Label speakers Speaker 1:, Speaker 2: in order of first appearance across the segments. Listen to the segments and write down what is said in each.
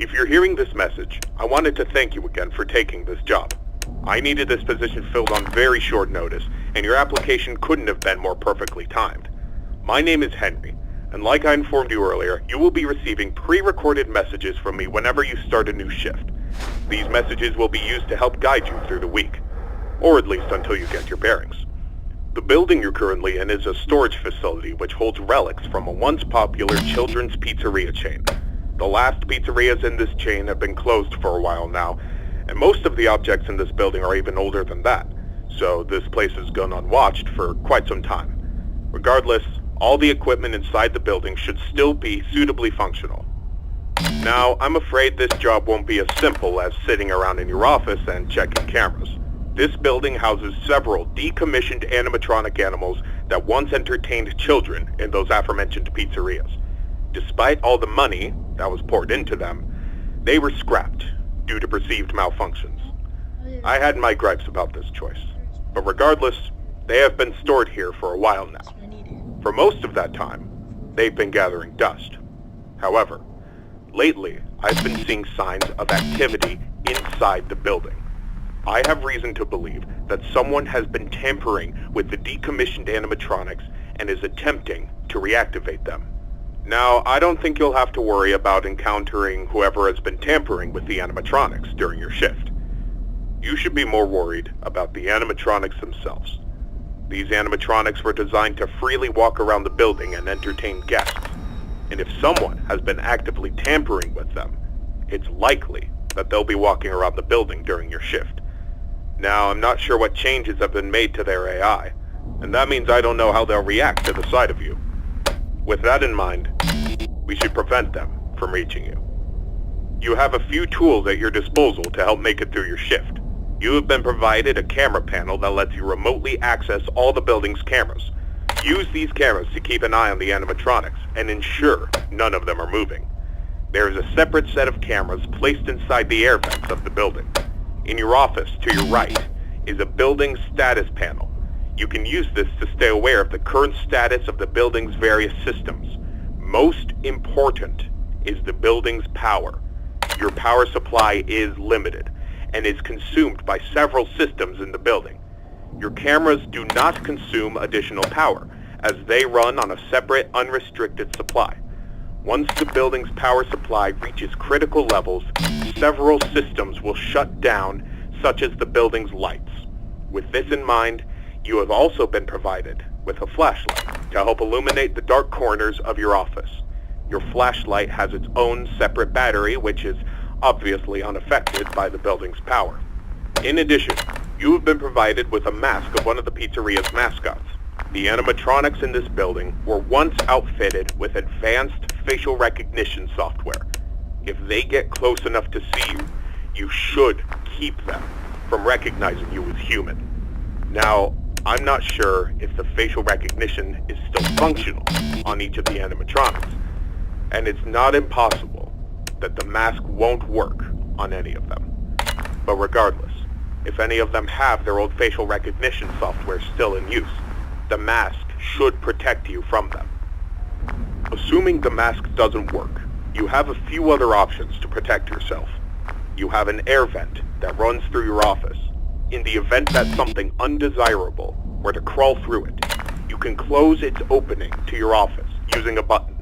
Speaker 1: If you're hearing this message, I wanted to thank you again for taking this job. I needed this position filled on very short notice, and your application couldn't have been more perfectly timed. My name is Henry, and like I informed you earlier, you will be receiving pre-recorded messages from me whenever you start a new shift. These messages will be used to help guide you through the week, or at least until you get your bearings. The building you're currently in is a storage facility which holds relics from a once popular children's pizzeria chain. The last pizzerias in this chain have been closed for a while now, and most of the objects in this building are even older than that, so this place has gone unwatched for quite some time. Regardless, all the equipment inside the building should still be suitably functional. Now, I'm afraid this job won't be as simple as sitting around in your office and checking cameras. This building houses several decommissioned animatronic animals that once entertained children in those aforementioned pizzerias. Despite all the money that was poured into them, they were scrapped due to perceived malfunctions. I had my gripes about this choice, but regardless, they have been stored here for a while now. For most of that time, they've been gathering dust. However, lately, I've been seeing signs of activity inside the building. I have reason to believe that someone has been tampering with the decommissioned animatronics and is attempting to reactivate them. Now, I don't think you'll have to worry about encountering whoever has been tampering with the animatronics during your shift. You should be more worried about the animatronics themselves. These animatronics were designed to freely walk around the building and entertain guests, and if someone has been actively tampering with them, it's likely that they'll be walking around the building during your shift. Now, I'm not sure what changes have been made to their AI, and that means I don't know how they'll react to the sight of you. With that in mind, we should prevent them from reaching you. You have a few tools at your disposal to help make it through your shift. You have been provided a camera panel that lets you remotely access all the building's cameras. Use these cameras to keep an eye on the animatronics and ensure none of them are moving. There is a separate set of cameras placed inside the air vents of the building. In your office, to your right, is a building status panel. You can use this to stay aware of the current status of the building's various systems. Most important is the building's power. Your power supply is limited and is consumed by several systems in the building. Your cameras do not consume additional power, as they run on a separate, unrestricted supply. Once the building's power supply reaches critical levels, several systems will shut down, such as the building's lights. With this in mind, you have also been provided with a flashlight to help illuminate the dark corners of your office. Your flashlight has its own separate battery, which is obviously unaffected by the building's power. In addition, you have been provided with a mask of one of the pizzeria's mascots. The animatronics in this building were once outfitted with advanced facial recognition software. If they get close enough to see you, you should keep them from recognizing you as human. Now, I'm not sure if the facial recognition is still functional on each of the animatronics, and it's not impossible that the mask won't work on any of them. But regardless, if any of them have their old facial recognition software still in use, the mask should protect you from them. Assuming the mask doesn't work, you have a few other options to protect yourself. You have an air vent that runs through your office. In the event that something undesirable were to crawl through it, you can close its opening to your office using a button.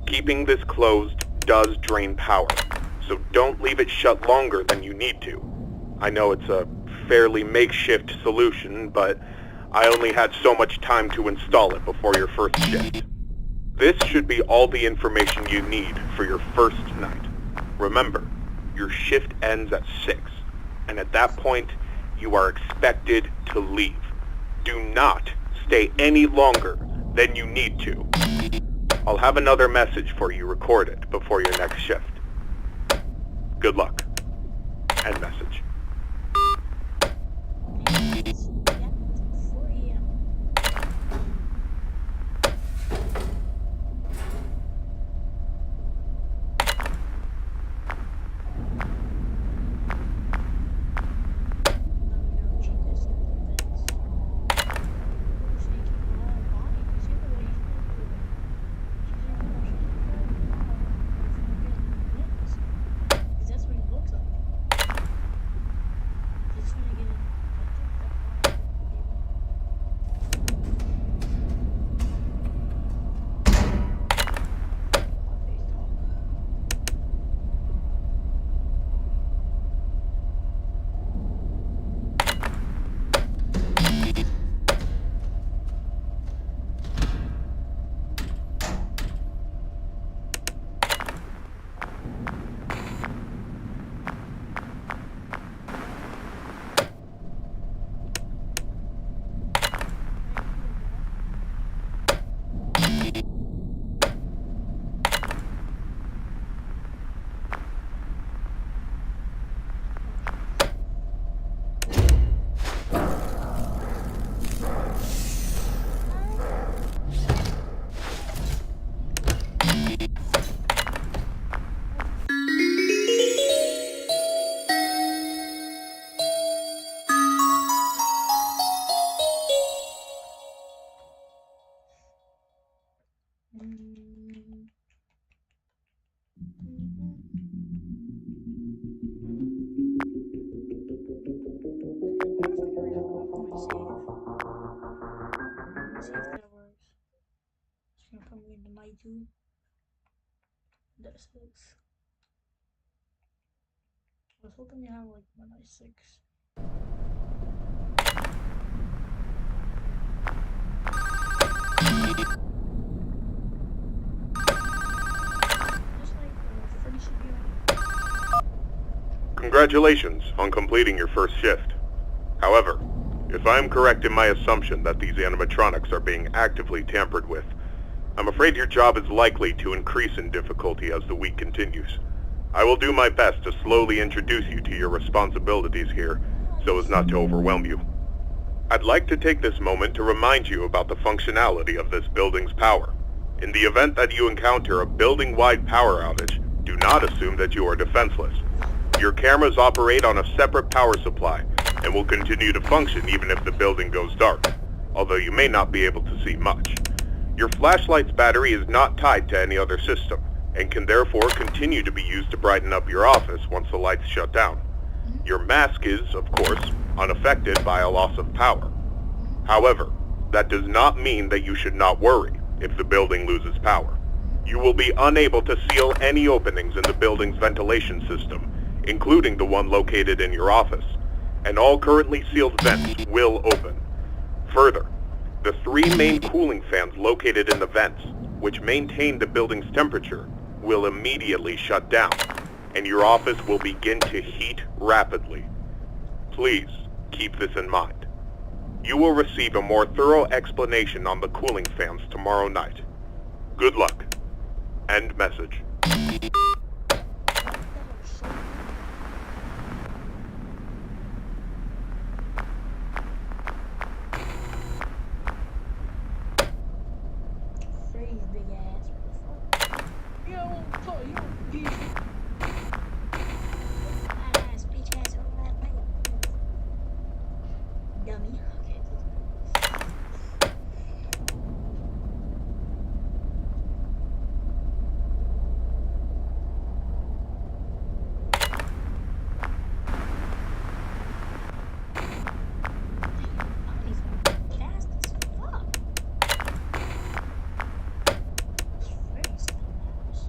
Speaker 1: Keeping this closed does drain power, so don't leave it shut longer than you need to. I know it's a fairly makeshift solution, but I only had so much time to install it before your first shift. This should be all the information you need for your first night. Remember, your shift ends at 6, and at that point, you are expected to leave. Do not stay any longer than you need to. I'll have another message for you recorded before your next shift. Good luck. End message.
Speaker 2: That sucks. I was hoping to have like my nice 6. Just like Freddy should be like.
Speaker 1: Congratulations on completing your first shift. However, if I am correct in my assumption that these animatronics are being actively tampered with, I'm afraid your job is likely to increase in difficulty as the week continues. I will do my best to slowly introduce you to your responsibilities here, so as not to overwhelm you. I'd like to take this moment to remind you about the functionality of this building's power. In the event that you encounter a building-wide power outage, do not assume that you are defenseless. Your cameras operate on a separate power supply, and will continue to function even if the building goes dark, although you may not be able to see much. Your flashlight's battery is not tied to any other system, and can therefore continue to be used to brighten up your office once the lights shut down. Your mask is, of course, unaffected by a loss of power. However, that does not mean that you should not worry if the building loses power. You will be unable to seal any openings in the building's ventilation system, including the one located in your office, and all currently sealed vents will open. Further, the 3 main cooling fans located in the vents, which maintain the building's temperature, will immediately shut down, and your office will begin to heat rapidly. Please keep this in mind. You will receive a more thorough explanation on the cooling fans tomorrow night. Good luck. End message.
Speaker 2: Freddy's big ass. What the fuck? Yo, bitch ass dummy. Okay. Fast as fuck. Freddy's so fast.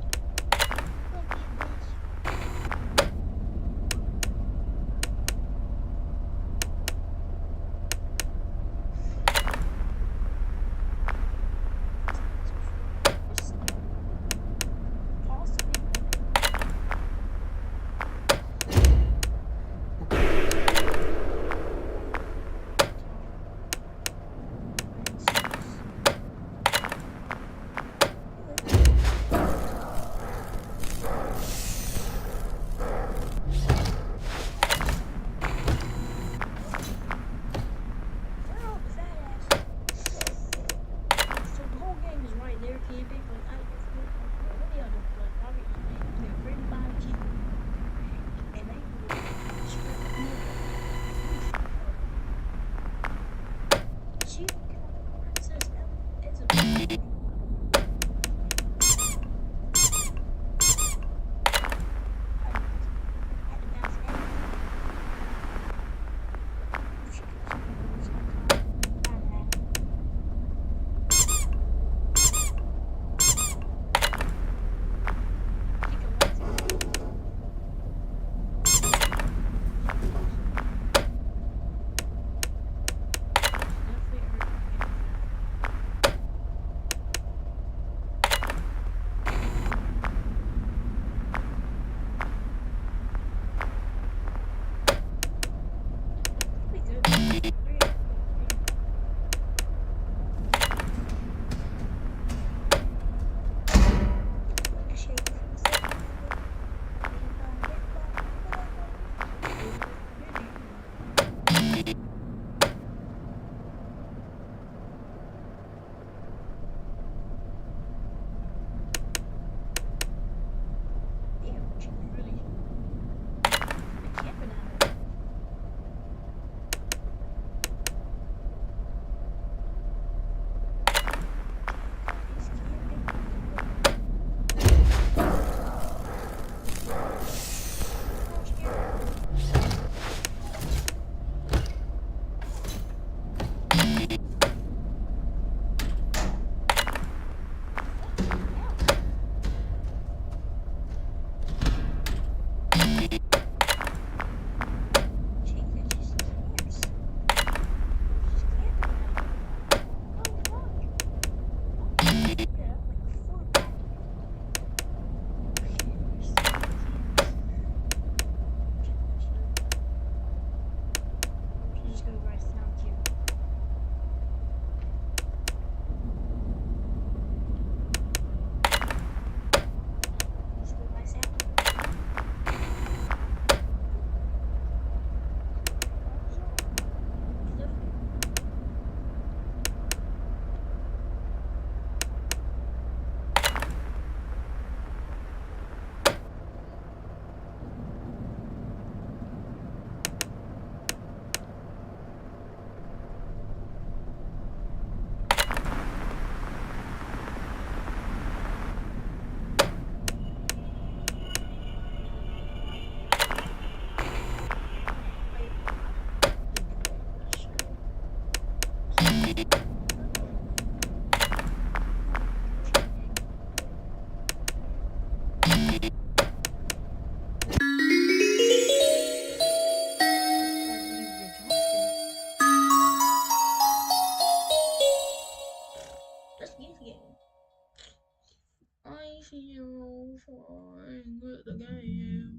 Speaker 2: the game.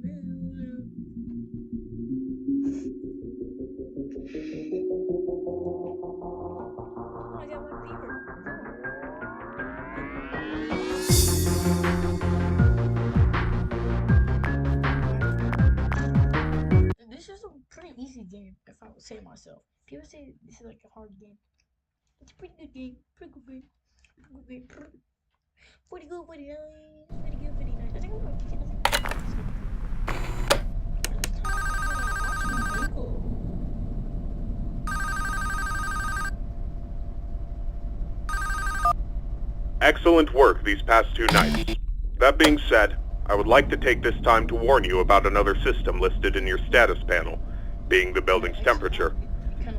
Speaker 2: Oh, I got my beaver. Cool. This is a pretty easy game, if I would say myself. People say this is like a hard game. It's a pretty good game. Pretty good game. Pretty good game. Pretty good, pretty nice. Pretty good, pretty nice. I think I'm gonna kick it.
Speaker 1: Excellent work these past 2 nights. That being said, I would like to take this time to warn you about another system listed in your status panel, being the building's temperature.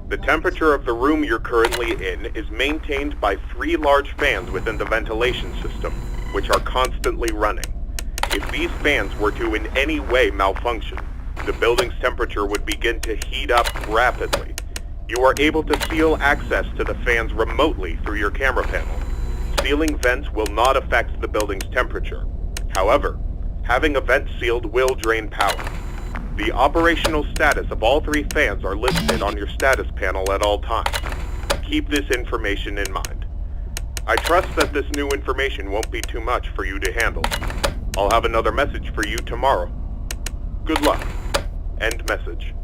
Speaker 1: The temperature of the room you're currently in is maintained by 3 large fans within the ventilation system, which are constantly running. If these fans were to in any way malfunction, the building's temperature would begin to heat up rapidly. You are able to seal access to the fans remotely through your camera panel. Sealing vents will not affect the building's temperature. However, having a vent sealed will drain power. The operational status of all 3 fans are listed on your status panel at all times. Keep this information in mind. I trust that this new information won't be too much for you to handle. I'll have another message for you tomorrow. Good luck. End message.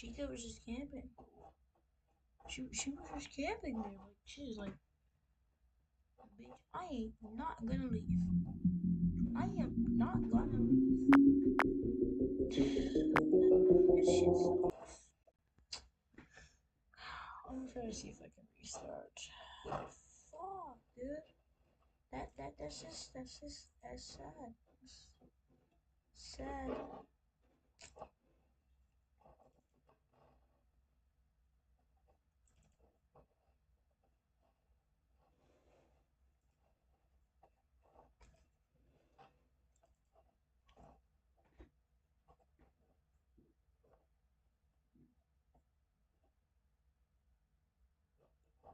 Speaker 2: Chica was just camping. She was just camping there. Like she's like, bitch, I ain't not gonna leave. I am not gonna leave. This shit's so. I'm gonna try to see if I can restart. Fuck, dude. That's sad. That's sad. Yep.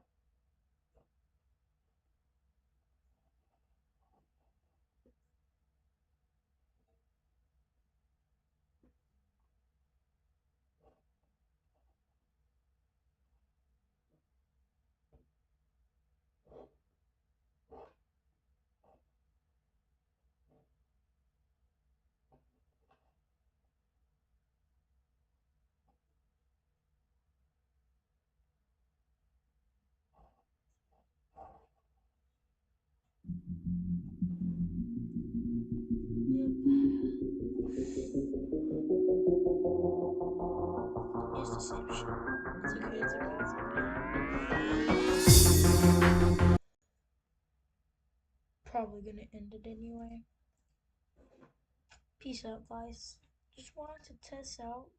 Speaker 2: It's the same shit. It's okay. It's okay. It's okay. Probably gonna end it anyway. Peace out, guys. Just wanted to test out